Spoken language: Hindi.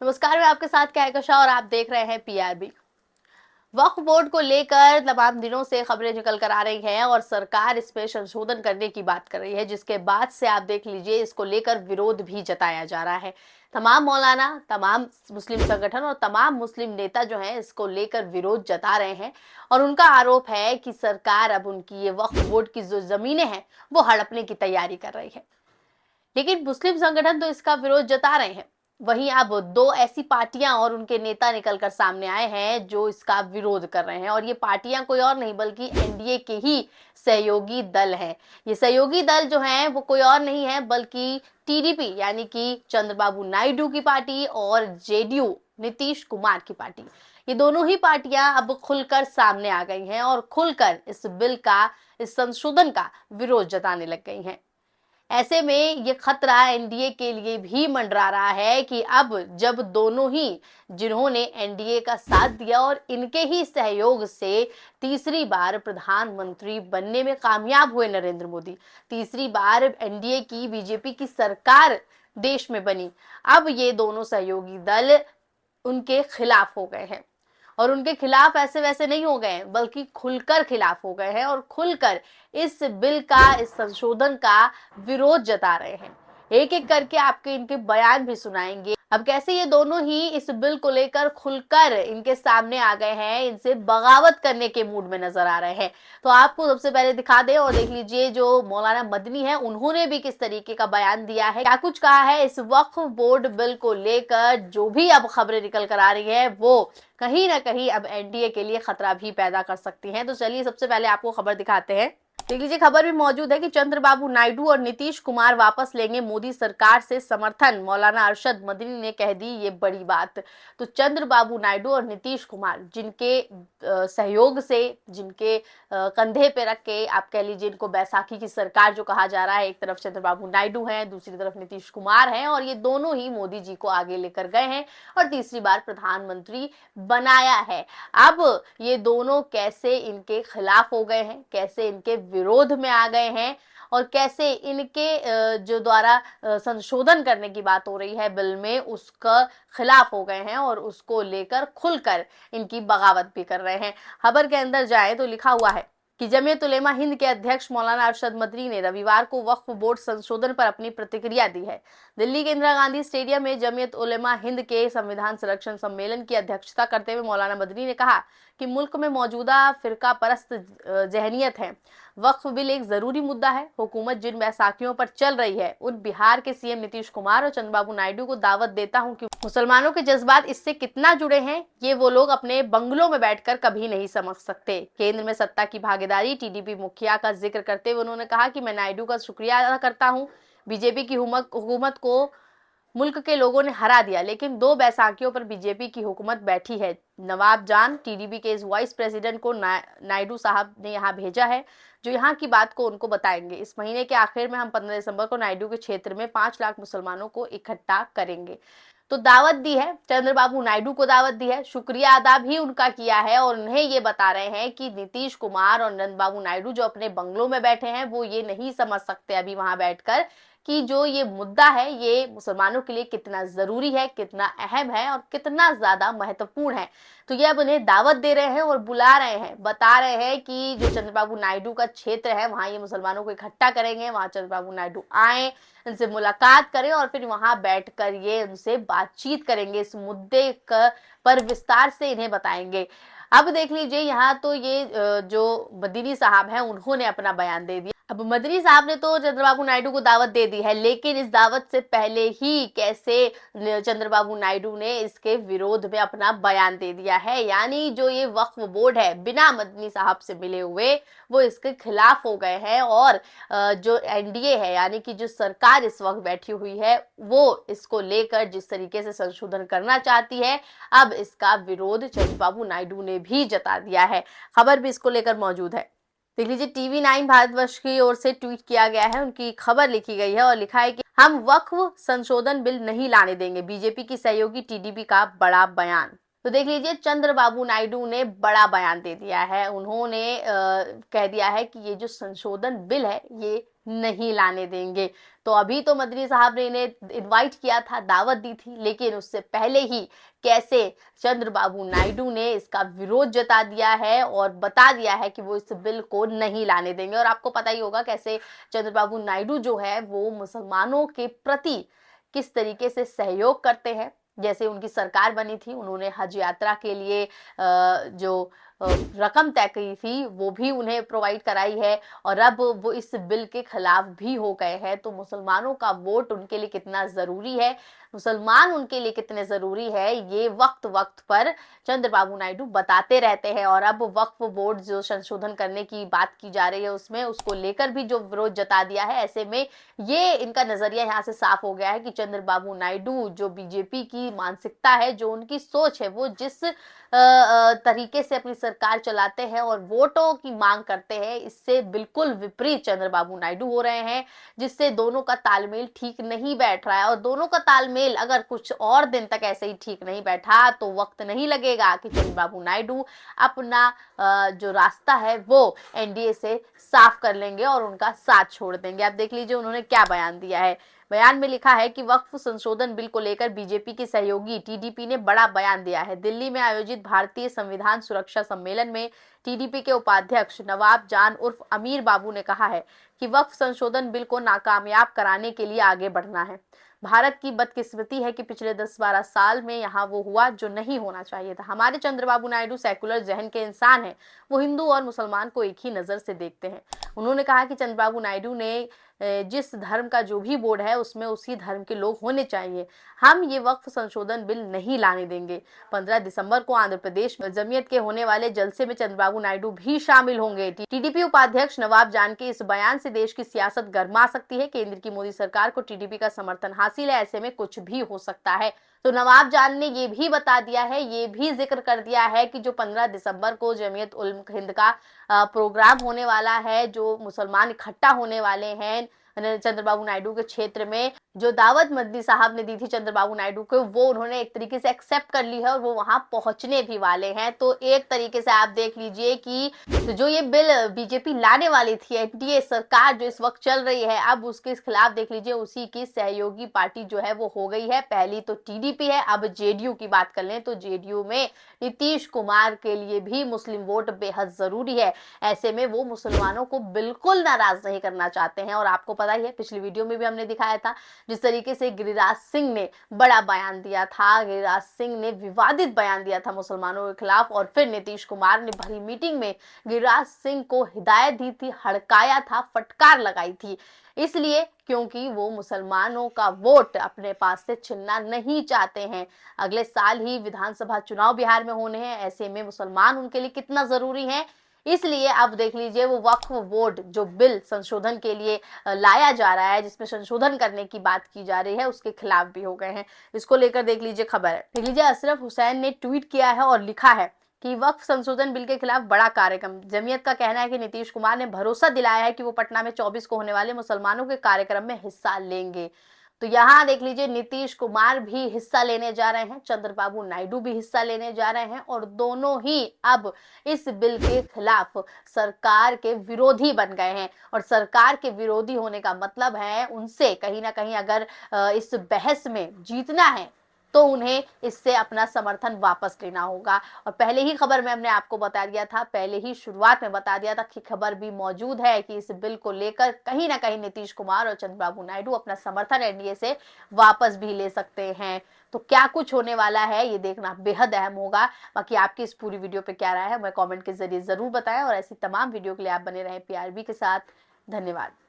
नमस्कार, मैं आपके साथ कहकशा और आप देख रहे हैं पीआरबी। वक्फ बोर्ड को लेकर तमाम दिनों से खबरें निकल कर आ रही हैं और सरकार इसमें संशोधन करने की बात कर रही है, जिसके बाद से आप देख लीजिए इसको लेकर विरोध भी जताया जा रहा है। तमाम मौलाना, तमाम मुस्लिम संगठन और तमाम मुस्लिम नेता जो हैं इसको लेकर विरोध जता रहे हैं और उनका आरोप है कि सरकार अब उनकी ये वक्फ बोर्ड की जो जमीनें हैं वो हड़पने की तैयारी कर रही है। लेकिन मुस्लिम संगठन तो इसका विरोध जता रहे हैं। वहीं अब दो ऐसी पार्टियां और उनके नेता निकलकर सामने आए हैं जो इसका विरोध कर रहे हैं और ये पार्टियां कोई और नहीं बल्कि एनडीए के ही सहयोगी दल हैं। ये सहयोगी दल जो हैं वो कोई और नहीं है बल्कि टीडीपी यानी कि चंद्रबाबू नायडू की पार्टी और जेडीयू नीतीश कुमार की पार्टी। ये दोनों ही पार्टियां अब खुलकर सामने आ गई हैं और खुलकर इस बिल का, इस संशोधन का विरोध जताने लग गई हैं। ऐसे में ये खतरा एनडीए के लिए भी मंडरा रहा है कि अब जब दोनों ही जिन्होंने एनडीए का साथ दिया और इनके ही सहयोग से तीसरी बार प्रधानमंत्री बनने में कामयाब हुए नरेंद्र मोदी, तीसरी बार एनडीए की बीजेपी की सरकार देश में बनी, अब ये दोनों सहयोगी दल उनके खिलाफ हो गए हैं। और उनके खिलाफ ऐसे वैसे नहीं हो गए हैं बल्कि खुलकर खिलाफ हो गए हैं और खुलकर इस बिल का, इस संशोधन का विरोध जता रहे हैं। एक एक करके आपके इनके बयान भी सुनाएंगे। अब कैसे ये दोनों ही इस बिल को लेकर खुलकर इनके सामने आ गए हैं, इनसे बगावत करने के मूड में नजर आ रहे हैं। तो आपको सबसे पहले दिखा दें और देख लीजिए जो मौलाना मदनी है उन्होंने भी किस तरीके का बयान दिया है, क्या कुछ कहा है इस वक्फ बोर्ड बिल को लेकर। जो भी अब खबरें निकल कर आ रही है वो कहीं ना कहीं अब एनडीए के लिए खतरा भी पैदा कर सकती हैं। तो चलिए सबसे पहले आपको खबर दिखाते हैं। देख लीजिए, खबर भी मौजूद है कि चंद्रबाबू नायडू और नीतीश कुमार वापस लेंगे मोदी सरकार से समर्थन, मौलाना अरशद मदनी ने कह दी ये बड़ी बात। तो चंद्रबाबू नायडू और नीतीश कुमार जिनके सहयोग से, जिनके कंधे पे रख के आप कह लीजिए इनको बैसाखी की सरकार जो कहा जा रहा है, एक तरफ चंद्रबाबू नायडू हैं, दूसरी तरफ नीतीश कुमार हैं और ये दोनों ही मोदी जी को आगे लेकर गए हैं और तीसरी बार प्रधानमंत्री बनाया है। अब ये दोनों कैसे इनके खिलाफ हो गए हैं, कैसे इनके विरोध में आ गए हैं और कैसे इनके जो द्वारा संशोधन करने की बात हो रही है बिल में उसका खिलाफ हो गए हैं और उसको लेकर खुलकर इनकी बगावत भी कर रहे हैं। खबर के अंदर जाए तो लिखा हुआ है कि जमीयत उलेमा हिंद के अध्यक्ष मौलाना अरशद मदनी ने रविवार को वक्फ बोर्ड संशोधन पर अपनी प्रतिक्रिया दी है। दिल्ली के इंदिरा गांधी स्टेडियम में जमीयत उलेमा हिंद के संविधान संरक्षण सम्मेलन की अध्यक्षता करते हुए मौलाना मदनी ने कहा कि मुल्क में मौजूदा फिरका परस्त जहनियत है। वक्फ बिल एक जरूरी मुद्दा है। हुकूमत जिन बैसाखियों पर चल रही है उन बिहार के सीएम नीतीश कुमार और चंद्रबाबू नायडू को दावत देता हूं कि मुसलमानों के जज्बात इससे कितना जुड़े हैं ये वो लोग अपने बंगलों में बैठकर कभी नहीं समझ सकते। केंद्र में सत्ता की भागीदारी, टीडीपी मुखिया का जिक्र करते हुए उन्होंने कहा कि मैं नायडू का शुक्रिया अदा करता हूं। बीजेपी की हुकूमत को मुल्क के लोगों ने हरा दिया, लेकिन दो बैसाखियों पर बीजेपी की हुकूमत बैठी है। नवाब जान टीडीपी के इस वाइस प्रेसिडेंट को नायडू साहब ने यहाँ भेजा है जो यहाँ की बात को उनको बताएंगे। इस महीने के आखिर में हम 15 दिसंबर को नायडू के क्षेत्र में 5 लाख मुसलमानों को इकट्ठा करेंगे। तो दावत दी है, चंद्रबाबू नायडू को दावत दी है, शुक्रिया अदा भी उनका किया है और उन्हें ये बता रहे हैं कि नीतीश कुमार और चंद्रबाबू नायडू जो अपने बंगलों में बैठे हैं वो ये नहीं समझ सकते अभी वहां बैठकर कि जो ये मुद्दा है ये मुसलमानों के लिए कितना जरूरी है, कितना अहम है और कितना ज्यादा महत्वपूर्ण है। तो ये अब उन्हें दावत दे रहे हैं और बुला रहे हैं, बता रहे हैं कि जो चंद्रबाबू नायडू का क्षेत्र है वहां ये मुसलमानों को इकट्ठा करेंगे, वहां चंद्रबाबू नायडू आए, इनसे मुलाकात करें और फिर वहां बैठकर ये उनसे बातचीत करेंगे, इस मुद्दे पर विस्तार से इन्हें बताएंगे। अब देख लीजिए, यहाँ तो ये जो मदनी साहब हैं उन्होंने अपना बयान दे दिया। अब मदनी साहब ने तो चंद्रबाबू नायडू को दावत दे दी है, लेकिन इस दावत से पहले ही कैसे चंद्रबाबू नायडू ने इसके विरोध में अपना बयान दे दिया है। यानी जो ये वक्फ बोर्ड है बिना मदनी साहब से मिले हुए वो इसके खिलाफ हो गए हैं और जो एनडीए है यानी कि जो सरकार इस वक्त बैठी हुई है वो इसको लेकर जिस तरीके से संशोधन करना चाहती है, अब इसका विरोध चंद्रबाबू नायडू ने भी जता दिया है। खबर भी इसको लेकर मौजूद है। देख लीजिए, टीवी9 भारतवर्ष की ओर से ट्वीट किया गया है, उनकी खबर लिखी गई है और लिखा है कि हम वक्फ संशोधन बिल नहीं लाने देंगे, बीजेपी की सहयोगी टीडीपी का बड़ा बयान। तो देख लीजिए, चंद्रबाबू नायडू ने बड़ा बयान दे दिया है। उन्होंने कह दिया है कि ये जो संशोधन बिल है ये नहीं लाने देंगे। तो अभी तो मदनी साहब ने इन्हें इनवाइट किया था, दावत दी थी, लेकिन उससे पहले ही कैसे चंद्रबाबू नायडू ने इसका विरोध जता दिया है और बता दिया है कि वो इस बिल को नहीं लाने देंगे। और आपको पता ही होगा कैसे चंद्रबाबू नायडू जो है वो मुसलमानों के प्रति किस तरीके से सहयोग करते हैं। जैसे उनकी सरकार बनी थी, उन्होंने हज यात्रा के लिए जो रकम तय की थी वो भी उन्हें प्रोवाइड कराई है, और अब वो इस बिल के खिलाफ भी हो गए हैं। तो मुसलमानों का वोट उनके लिए कितना जरूरी है, मुसलमान उनके लिए कितने जरूरी है, ये वक्त वक्त पर चंद्रबाबू नायडू बताते रहते हैं। और अब वक्फ बोर्ड जो संशोधन करने की बात की जा रही है उसमें उसको लेकर भी जो विरोध जता दिया है, ऐसे में ये इनका नजरिया यहाँ से साफ हो गया है कि चंद्रबाबू नायडू जो बीजेपी की मानसिकता है, जो उनकी सोच है, वो जिस तरीके से अपनी सरकार चलाते हैं और वोटों की मांग करते हैं, इससे बिल्कुल विपरीत चंद्रबाबू नायडू हो रहे हैं, जिससे दोनों का तालमेल ठीक नहीं बैठ रहा है। और दोनों का तालमेल अगर कुछ और दिन तक ऐसे ही ठीक नहीं बैठा तो वक्त नहीं लगेगा कि चंद्रबाबू नायडू अपना जो रास्ता है वो एनडीए से साफ कर लेंगे और उनका साथ छोड़ देंगे। आप देख लीजिए उन्होंने क्या बयान दिया है। बयान में लिखा है कि वक्फ संशोधन बिल को लेकर बीजेपी की सहयोगी टीडीपी ने बड़ा बयान दिया है। दिल्ली में आयोजित भारतीय संविधान सुरक्षा सम्मेलन में टीडीपी के उपाध्यक्ष नवाब जान उर्फ अमीर बाबू ने कहा है कि वक्फ संशोधन बिल को नाकामयाब कराने के लिए आगे बढ़ना है। भारत की बदकिस्मती है कि पिछले 10-12 साल में यहाँ वो हुआ जो नहीं होना चाहिए था। हमारे चंद्रबाबू नायडू सेकुलर जहन के इंसान हैं, वो हिंदू और मुसलमान को एक ही नजर से देखते हैं। उन्होंने कहा कि चंद्रबाबू नायडू ने जिस धर्म का जो भी बोर्ड है उसमें उसी धर्म के लोग होने चाहिए। हम ये वक्फ संशोधन बिल नहीं लाने देंगे। 15 दिसंबर को आंध्र प्रदेश में जमीयत के होने वाले जलसे में चंद्रबाबू नायडू भी शामिल होंगे। टीडीपी उपाध्यक्ष नवाब जान के इस बयान से देश की सियासत गर्मा सकती है। केंद्र की मोदी सरकार को टीडीपी का समर्थन हासिल है, ऐसे में कुछ भी हो सकता है। तो नवाब जान ने ये भी बता दिया है, ये भी जिक्र कर दिया है कि जो 15 दिसंबर को जमीयत उल हिंद का प्रोग्राम होने वाला है, जो मुसलमान इकट्ठा होने वाले हैं चंद्रबाबू नायडू के क्षेत्र में, जो दावत मदनी साहब ने दी थी चंद्रबाबू नायडू को, वो उन्होंने एक तरीके से एक्सेप्ट कर ली है और वो वहां पहुंचने भी वाले हैं। तो एक तरीके से आप देख लीजिए कि तो जो ये बिल बीजेपी लाने वाली थी, एनडीए सरकार जो इस वक्त चल रही है, अब उसके खिलाफ देख लीजिए उसी की सहयोगी पार्टी जो है वो हो गई है। पहली तो टीडीपी है, अब जेडीयू की बात कर लें तो जेडीयू में नीतीश कुमार के लिए भी मुस्लिम वोट बेहद जरूरी है। ऐसे में वो मुसलमानों को बिल्कुल नाराज नहीं करना चाहते हैं। और आपको पता ही है, पिछली वीडियो में भी हमने दिखाया था जिस तरीके से गिरिराज सिंह ने बड़ा बयान दिया था, गिरिराज सिंह ने विवादित बयान दिया था मुसलमानों के खिलाफ, और फिर नीतीश कुमार ने भरी मीटिंग में गिरिराज सिंह को हिदायत दी थी, हड़काया था, फटकार लगाई थी, इसलिए क्योंकि वो मुसलमानों का वोट अपने पास से छीनना नहीं चाहते हैं। अगले साल ही विधानसभा चुनाव बिहार में होने हैं, ऐसे में मुसलमान उनके लिए कितना जरूरी है, इसलिए अब देख लीजिए वो वक्फ बोर्ड जो बिल संशोधन के लिए लाया जा रहा है, जिसमें संशोधन करने की बात की जा रही है, उसके खिलाफ भी हो गए हैं। इसको लेकर देख लीजिए खबर है, देख लीजिए अशरफ हुसैन ने ट्वीट किया है और लिखा है कि वक्फ संशोधन बिल के खिलाफ बड़ा कार्यक्रम। जमीयत का कहना है कि नीतीश कुमार ने भरोसा दिलाया है कि वो पटना में 24 को होने वाले मुसलमानों के कार्यक्रम में हिस्सा लेंगे। तो यहाँ देख लीजिए नीतीश कुमार भी हिस्सा लेने जा रहे हैं, चंद्रबाबू नायडू भी हिस्सा लेने जा रहे हैं, और दोनों ही अब इस बिल के खिलाफ सरकार के विरोधी बन गए हैं। और सरकार के विरोधी होने का मतलब है उनसे कहीं ना कहीं अगर इस बहस में जीतना है तो उन्हें इससे अपना समर्थन वापस लेना होगा। और पहले ही खबर में हमने आपको बता दिया था, पहले ही शुरुआत में बता दिया था कि खबर भी मौजूद है कि इस बिल को लेकर कहीं ना कहीं नीतीश कुमार और चंद्रबाबू नायडू अपना समर्थन एनडीए से वापस भी ले सकते हैं। तो क्या कुछ होने वाला है ये देखना बेहद अहम होगा। बाकी आपकी इस पूरी वीडियो पे क्या राय है, हमें कमेंट के जरिए जरूर बताएं, और ऐसी तमाम वीडियो के लिए आप बने रहें पीआरबी के साथ। धन्यवाद।